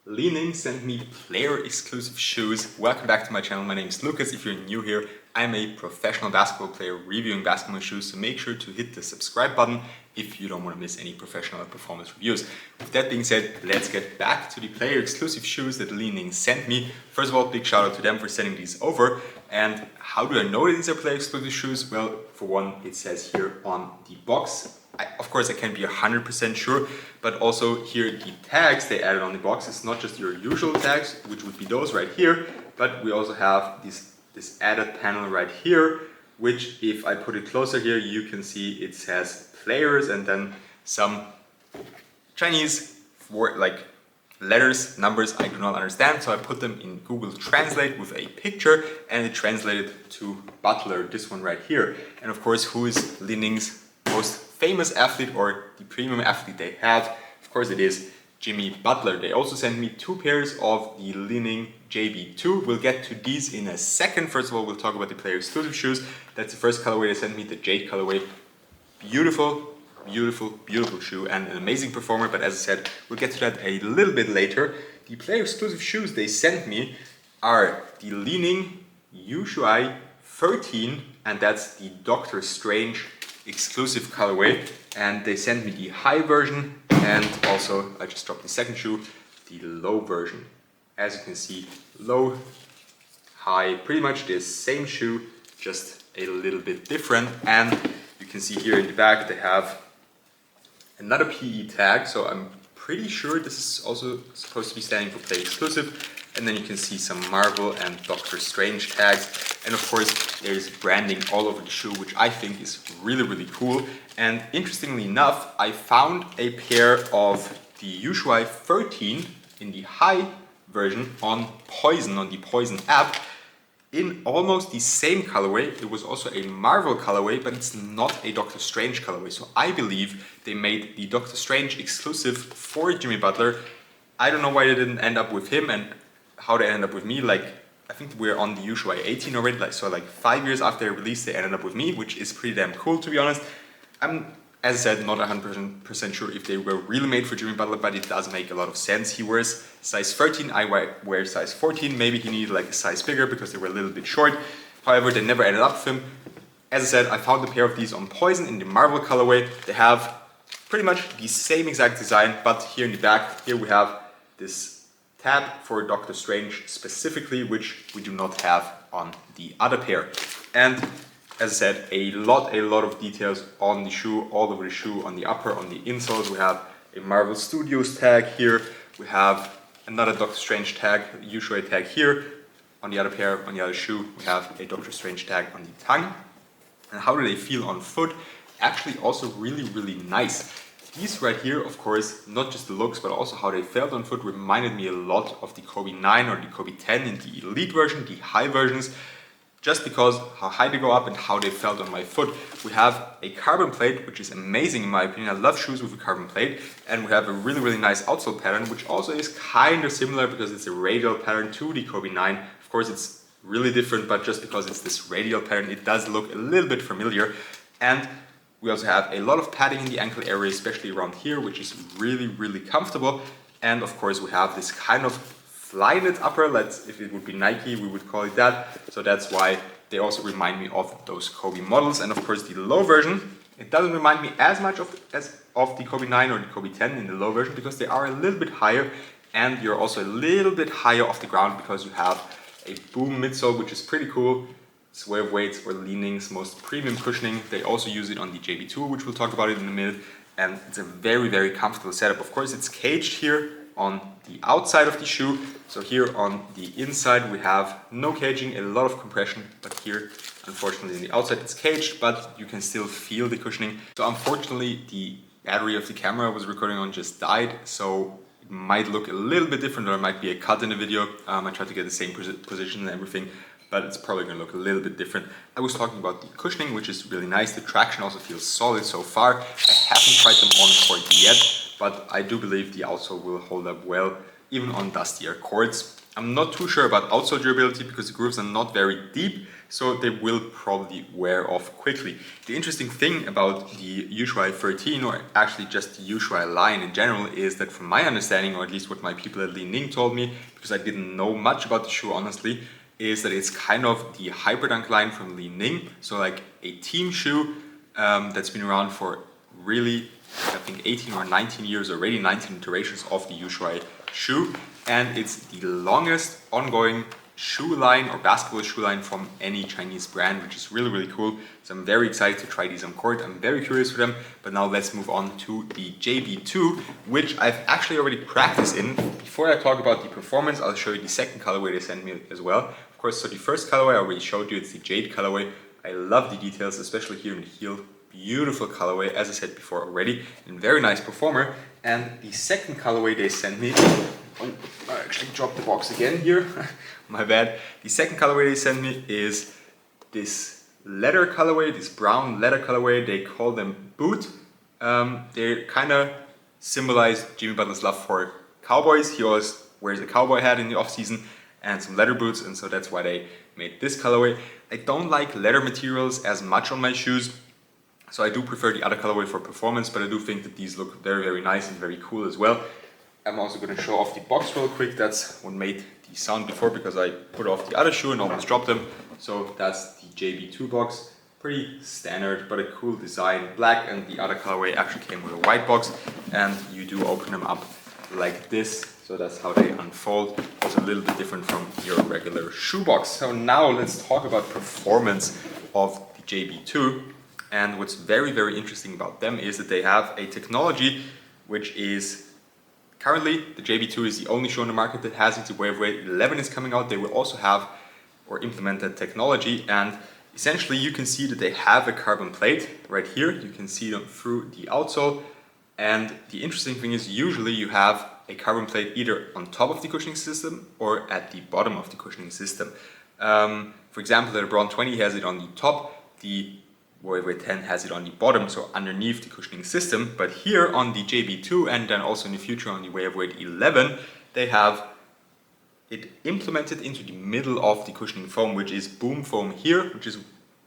Li-Ning sent me player exclusive shoes. Welcome back to my channel. My name is Lucas. If you're new here, I'm a professional basketball player reviewing basketball shoes, so make sure to hit the subscribe button if you don't want to miss any professional performance reviews. With that being said, let's get back to the player exclusive shoes that Li-Ning sent me. First of all, big shout out to them for sending these over. And how do I know that these are player exclusive shoes? Well, for one, it says here on the box. Of course, I can't be 100% sure, but also here the tags they added on the box is not just your usual tags, which would be those right here, but we also have this added panel right here, which if I put it closer here, you can see it says players and then some Chinese letters, numbers I do not understand, so I put them in Google Translate with a picture and it translated to Butler, this one right here. And of course, who is Li-Ning's most famous athlete or the premium athlete they have? Of course it is Jimmy Butler. They also sent me two pairs of the Li-Ning JB2. We'll get to these in a second. First of all, we'll talk about the player exclusive shoes. That's the first colorway they sent me, the Jade colorway. Beautiful, beautiful, beautiful shoe and an amazing performer, but as I said, we'll get to that a little bit later. The player exclusive shoes they sent me are the Li-Ning YuShuai 13, and that's the Doctor Strange exclusive colorway, and they sent me the high version and also, I just dropped the second shoe, the low version. As you can see, low, high, pretty much the same shoe, just a little bit different. And you can see here in the back they have another PE tag, so I'm pretty sure this is also supposed to be standing for play exclusive. And then you can see some Marvel and Doctor Strange tags. And of course, there's branding all over the shoe, which I think is really, really cool. And interestingly enough, I found a pair of the YuShuai 13 in the high version on Poison, on the Poison app, in almost the same colorway. It was also a Marvel colorway, but it's not a Doctor Strange colorway. So I believe they made the Doctor Strange exclusive for Jimmy Butler. I don't know why they didn't end up with him and how they ended up with me. Like, I think we're on the YuShuai 18 already, so 5 years after their release they ended up with me, which is pretty damn cool, to be honest. I'm, as I said, not 100% sure if they were really made for Jimmy Butler, but it does make a lot of sense. He wears size 13, I wear size 14, maybe he needed a size bigger because they were a little bit short. However, they never ended up with him. As I said, I found a pair of these on Poison in the Marvel colorway. They have pretty much the same exact design, but here in the back, here we have this tab for Doctor Strange specifically, which we do not have on the other pair. And as I said, a lot of details on the shoe, all over the shoe, on the upper, on the insoles. We have a Marvel Studios tag here. We have another Doctor Strange tag, YuShuai tag here. On the other pair, on the other shoe, we have a Doctor Strange tag on the tongue. And how do they feel on foot? Actually also really, really nice. These right here, of course, not just the looks, but also how they felt on foot reminded me a lot of the Kobe 9 or the Kobe 10 in the Elite version, the high versions, just because how high they go up and how they felt on my foot. We have a carbon plate, which is amazing in my opinion. I love shoes with a carbon plate. And we have a really, really nice outsole pattern, which also is kind of similar because it's a radial pattern to the Kobe 9. Of course, it's really different, but just because it's this radial pattern, it does look a little bit familiar. And we also have a lot of padding in the ankle area, especially around here, which is really, really comfortable. And of course, we have this kind of fly-knit upper. If it would be Nike, we would call it that. So that's why they also remind me of those Kobe models. And of course, the low version, it doesn't remind me as much of the Kobe 9 or the Kobe 10 in the low version because they are a little bit higher and you're also a little bit higher off the ground because you have a boom midsole, which is pretty cool. Swerve weights or Li-Ning's most premium cushioning. They also use it on the JB2, which we'll talk about it in a minute. And it's a very, very comfortable setup. Of course, it's caged here on the outside of the shoe. So here on the inside, we have no caging, a lot of compression. But here, unfortunately, on the outside, it's caged, but you can still feel the cushioning. So unfortunately, the battery of the camera I was recording on just died. So it might look a little bit different, or it might be a cut in the video. I tried to get the same position and everything, but it's probably going to look a little bit different. I was talking about the cushioning, which is really nice. The traction also feels solid so far. I haven't tried them on court yet, but I do believe the outsole will hold up well, even on dustier courts. I'm not too sure about outsole durability because the grooves are not very deep, so they will probably wear off quickly. The interesting thing about the YuShuai 13, or actually just the YuShuai line in general, is that from my understanding, or at least what my people at Li-Ning told me, because I didn't know much about the shoe honestly, is that it's kind of the Hyperdunk line from Li-Ning, so like a team shoe that's been around for really, I think 18 or 19 years already, 19 iterations of the YuShuai shoe, and it's the longest ongoing shoe line or basketball shoe line from any Chinese brand, which is really cool. So I'm very excited to try these on court. I'm very curious for them, but now let's move on to the JB2, which I've actually already practiced in. Before I talk about the performance, I'll show you the second colorway they sent me as well. Of course, so the first colorway I already showed you, it's the Jade colorway. I love the details, especially here in the heel. Beautiful colorway, as I said before already, and very nice performer. And the second colorway they sent me, oh, I actually dropped the box again here, my bad. The second colorway they sent me is this leather colorway, this brown leather colorway. They call them boot. They kind of symbolize Jimmy Butler's love for cowboys. He always wears a cowboy hat in the off season and some leather boots, and so that's why they made this colorway. I don't like leather materials as much on my shoes, so I do prefer the other colorway for performance, but I do think that these look very nice and very cool as well. I'm also going to show off the box real quick. That's what made the sound before, because I put off the other shoe and almost dropped them. So that's the JB2 box. Pretty standard, but a cool design. Black, and the other colorway actually came with a white box, and you do open them up like this. So that's how they unfold. It's a little bit different from your regular shoe box. So now let's talk about performance of the JB2. And what's very interesting about them is that they have a technology which is currently, the JB2 is the only shoe on the market that has it. The Wave Weight 11 is coming out. They will also have or implement that technology, and essentially you can see that they have a carbon plate right here. You can see them through the outsole, and the interesting thing is usually you have a carbon plate either on top of the cushioning system or at the bottom of the cushioning system. For example, the LeBron 20 has it on the top, the Wave Weight 10 has it on the bottom, so underneath the cushioning system. But here on the JB2, and then also in the future on the Wave Weight 11, they have it implemented into the middle of the cushioning foam, which is boom foam here, which is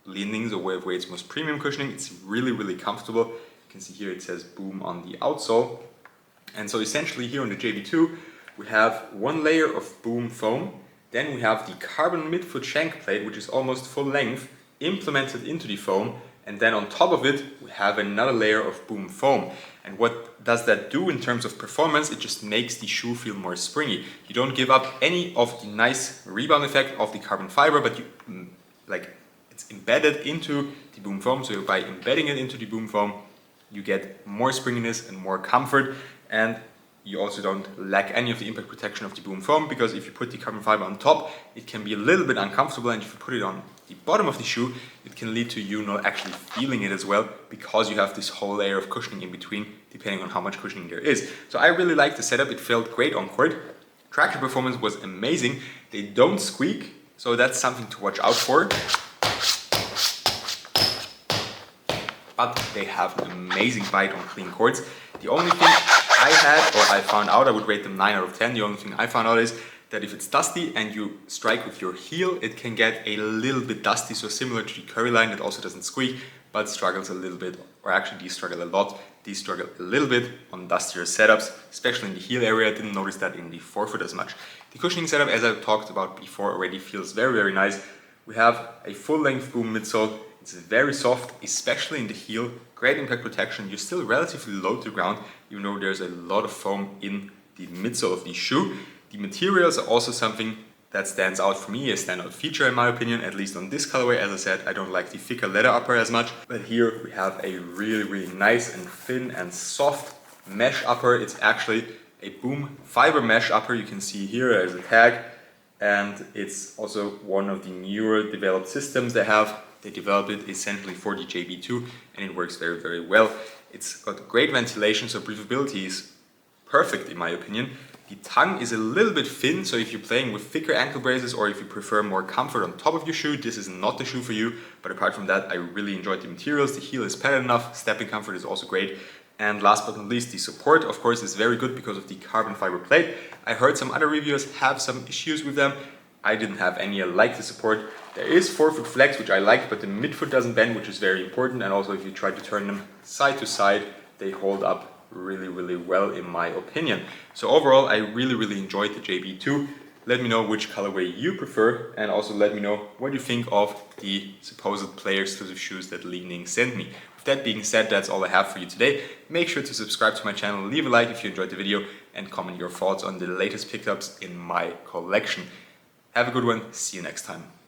Li-Ning's or Wave Weight's most premium cushioning. It's really comfortable. You can see here it says boom on the outsole. And so essentially here on the JB2, we have one layer of boom foam, then we have the carbon midfoot shank plate, which is almost full length, implemented into the foam, and then on top of it we have another layer of boom foam. And what does that do in terms of performance? It just makes the shoe feel more springy. You don't give up any of the nice rebound effect of the carbon fiber, but you it's embedded into the boom foam. So by embedding it into the boom foam, you get more springiness and more comfort, and you also don't lack any of the impact protection of the boom foam, because if you put the carbon fiber on top, it can be a little bit uncomfortable, and if you put it on the bottom of the shoe, it can lead to you not actually feeling it as well, because you have this whole layer of cushioning in between, depending on how much cushioning there is. So I really like the setup. It felt great on court. Traction performance was amazing. They don't squeak, so that's something to watch out for. But they have an amazing bite on clean courts. The only thing I found out, I would rate them 9 out of 10. The only thing I found out is that if it's dusty and you strike with your heel, it can get a little bit dusty. So similar to the Curry line, it also doesn't squeak, but struggles a little bit, or actually these struggle a lot. These struggle a little bit on dustier setups, especially in the heel area. I didn't notice that in the forefoot as much. The cushioning setup, as I talked about before already, feels very nice. We have a full length boom midsole. It's very soft, especially in the heel. Great impact protection. You're still relatively low to the ground, even though there's a lot of foam in the midsole of the shoe. The materials are also something that stands out for me, a standout feature in my opinion, at least on this colorway. As I said, I don't like the thicker leather upper as much, but here we have a really nice and thin and soft mesh upper. It's actually a boom fiber mesh upper. You can see here as a tag, and it's also one of the newer developed systems they have. They developed it essentially for the JB2, and it works very well. It's got great ventilation, so breathability is perfect in my opinion. The tongue is a little bit thin, so if you're playing with thicker ankle braces, or if you prefer more comfort on top of your shoe, this is not the shoe for you. But apart from that, I really enjoyed the materials. The heel is padded enough, stepping comfort is also great, And last but not least, the support, of course, is very good because of the carbon fiber plate. I heard some other reviewers have some issues with them. I didn't have any. I like the support. There is forefoot flex, which I like, but the midfoot doesn't bend, which is very important. And also if you try to turn them side to side, they hold up really, really well in my opinion. So overall, I really enjoyed the JB2. Let me know which colorway you prefer, and also let me know what you think of the supposed player exclusive shoes that Li-Ning sent me. With that being said, that's all I have for you today. Make sure to subscribe to my channel, leave a like if you enjoyed the video, and comment your thoughts on the latest pickups in my collection. Have a good one. See you next time.